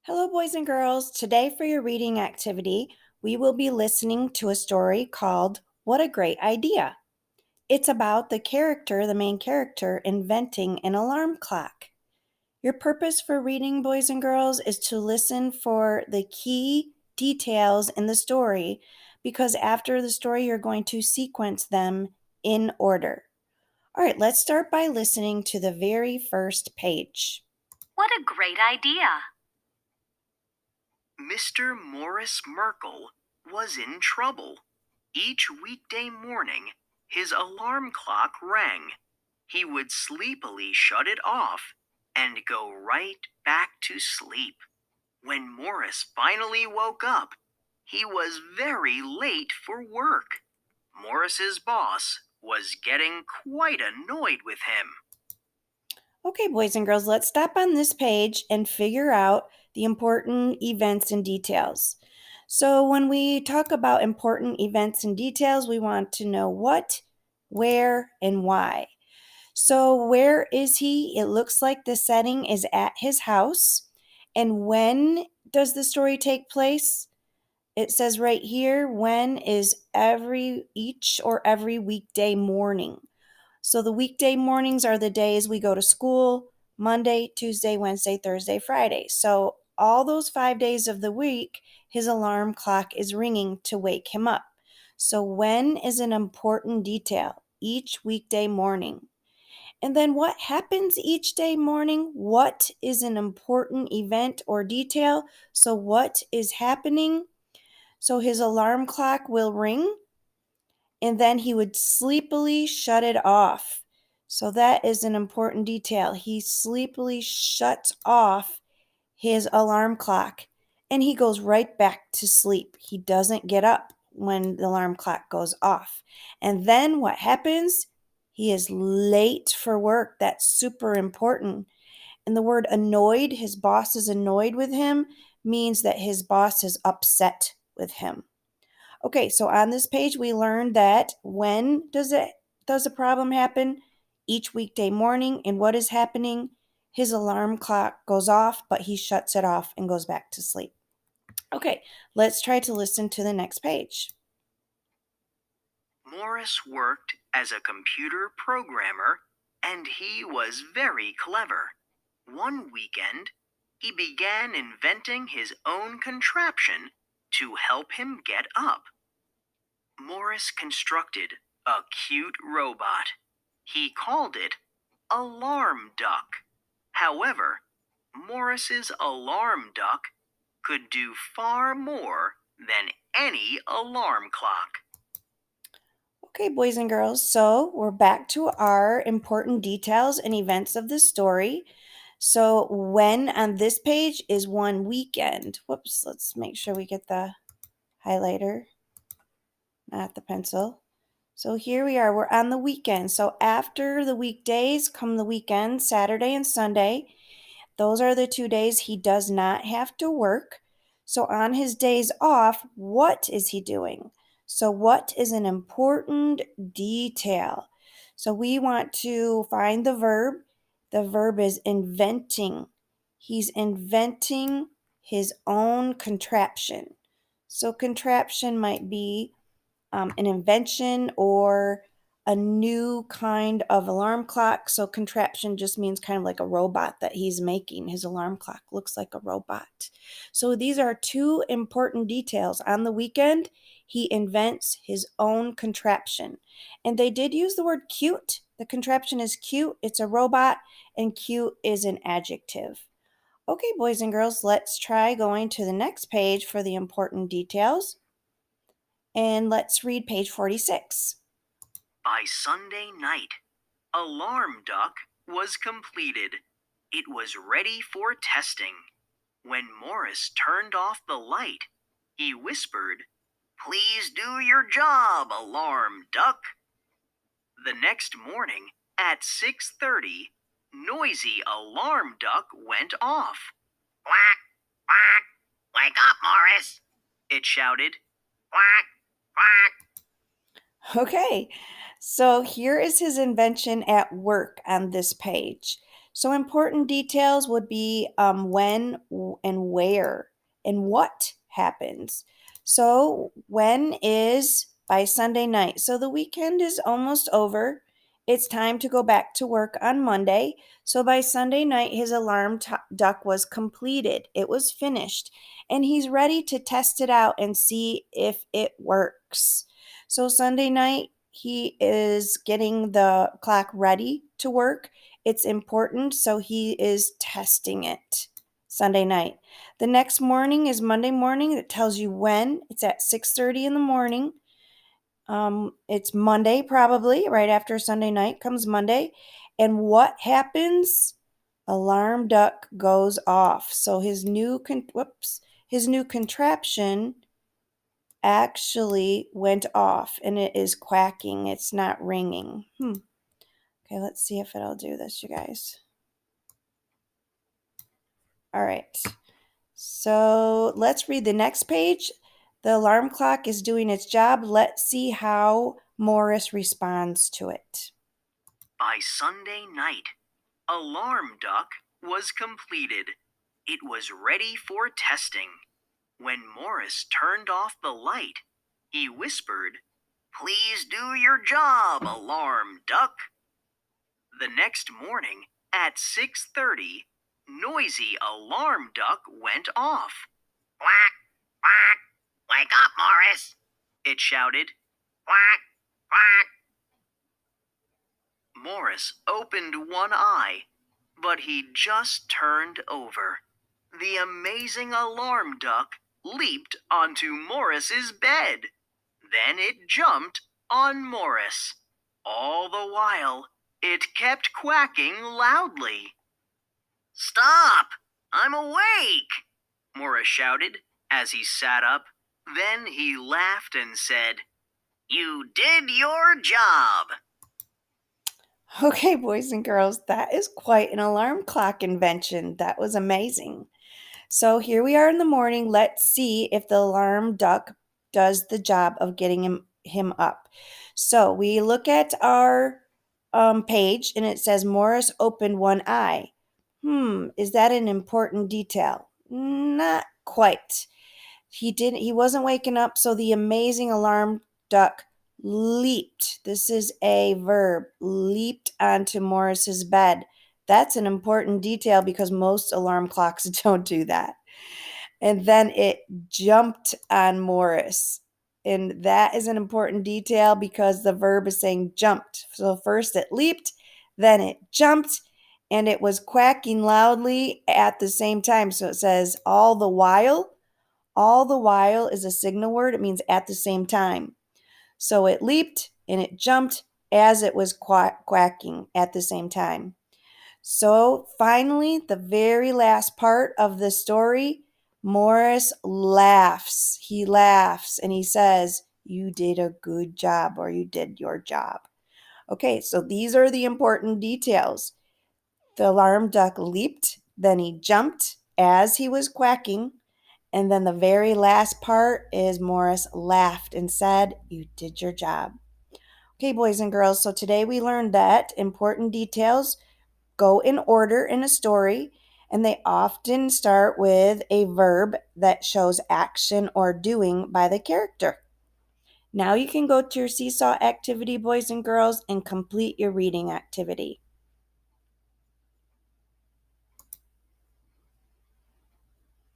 Hello, boys and girls. Today, for your reading activity, we will be listening to a story called What a Great Idea. It's about the main character, inventing an alarm clock. Your purpose for reading, boys and girls, is to listen for the key details in the story because after the story, you're going to sequence them in order. All right, let's start by listening to the very first page. What a great idea! Mr. Morris Merkel was in trouble. Each weekday morning, his alarm clock rang. He would sleepily shut it off and go right back to sleep. When Morris finally woke up, he was very late for work. Morris's boss was getting quite annoyed with him. Okay, boys and girls, let's stop on this page and figure out the important events and details. So, when we talk about important events and details, we want to know what, where, and why. So, where is he? It looks like the setting is at his house. And when does the story take place? It says right here, when is each or every weekday morning. So the weekday mornings are the days we go to school: Monday, Tuesday, Wednesday, Thursday, Friday. So all those 5 days of the week, his alarm clock is ringing to wake him up. So when is an important detail? Each weekday morning. And then what happens each day morning? What is an important event or detail? So what is happening? So his alarm clock will ring and then he would sleepily shut it off. So that is an important detail. He sleepily shuts off his alarm clock and he goes right back to sleep. He doesn't get up when the alarm clock goes off. And then what happens? He is late for work. That's super important. And the word annoyed, his boss is annoyed with him, means that his boss is upset with him. Okay, so on this page, we learned that when does a problem happen? Each weekday morning. And what is happening? His alarm clock goes off, but he shuts it off and goes back to sleep. Okay, let's try to listen to the next page. Morris worked as a computer programmer, and he was very clever. One weekend, he began inventing his own contraption to help him get up. Morris constructed a cute robot. He called it Alarm Duck. However, Morris's alarm duck could do far more than any alarm clock. Okay, boys and girls, so we're back to our important details and events of the story. So, when on this page is one weekend. Whoops, let's make sure we get the highlighter, not the pencil. So here we are, we're on the weekend. So after the weekdays come the weekend, Saturday and Sunday. Those are the 2 days he does not have to work. So on his days off, what is he doing? So what is an important detail? So we want to find the verb. The verb is inventing. He's inventing his own contraption. So contraption might be an invention or a new kind of alarm clock. So contraption just means kind of like a robot that he's making. His alarm clock looks like a robot. So these are two important details. On the weekend, he invents his own contraption. And they did use the word cute. The contraption is cute. It's a robot, and cute is an adjective. Okay, boys and girls, let's try going to the next page for the important details. And let's read page 46. By Sunday night, Alarm Duck was completed. It was ready for testing. When Morris turned off the light, he whispered, "Please do your job, Alarm Duck." The next morning, at 6:30, noisy Alarm Duck went off. "Quack, quack, wake up, Morris," it shouted. "Quack, quack." Okay, so here is his invention at work on this page. So important details would be when and where and what happens. So when is by Sunday night. So the weekend is almost over. It's time to go back to work on Monday. So by Sunday night, his duck was completed. It was finished. And he's ready to test it out and see if it works. So Sunday night, he is getting the clock ready to work. It's important, so he is testing it Sunday night. The next morning is Monday morning. It tells you when. It's at 6:30 in the morning. It's Monday, probably right after Sunday night comes Monday. And what happens? Alarm duck goes off. So his new contraption actually went off, and it is quacking. It's not ringing. Okay, let's see if it'll do this, you guys. All right. So let's read the next page. The alarm clock is doing its job. Let's see how Morris responds to it. By Sunday night, Alarm Duck was completed. It was ready for testing. When Morris turned off the light, he whispered, "Please do your job, Alarm Duck." The next morning, at 6:30, noisy Alarm Duck went off. "Quack, quack, wake up, Morris," it shouted. "Quack, quack." Morris opened one eye, but he just turned over. The amazing Alarm Duck leaped onto Morris's bed. Then it jumped on Morris. All the while, it kept quacking loudly. "Stop! I'm awake!" Morris shouted as he sat up. Then he laughed and said, "You did your job." Okay, boys and girls, that is quite an alarm clock invention. That was amazing. So here we are in the morning. Let's see if the alarm duck does the job of getting him up. So we look at our page and it says Morris opened one eye. Is that an important detail? Not quite. He wasn't waking up, so the amazing alarm duck leaped. This is a verb, leaped onto Morris's bed. That's an important detail because most alarm clocks don't do that. And then it jumped on Morris. And that is an important detail because the verb is saying jumped. So first it leaped, then it jumped, and it was quacking loudly at the same time. So it says all the while. All the while is a signal word. It means at the same time. So it leaped and it jumped as it was quacking at the same time. So finally, the very last part of the story, Morris laughs. He laughs and he says, "You did a good job," or "You did your job." Okay, so these are the important details. The alarm duck leaped, then he jumped as he was quacking. And then the very last part is Morris laughed and said, "You did your job." Okay, boys and girls, so today we learned that important details go in order in a story, and they often start with a verb that shows action or doing by the character. Now you can go to your seesaw activity, boys and girls, and complete your reading activity.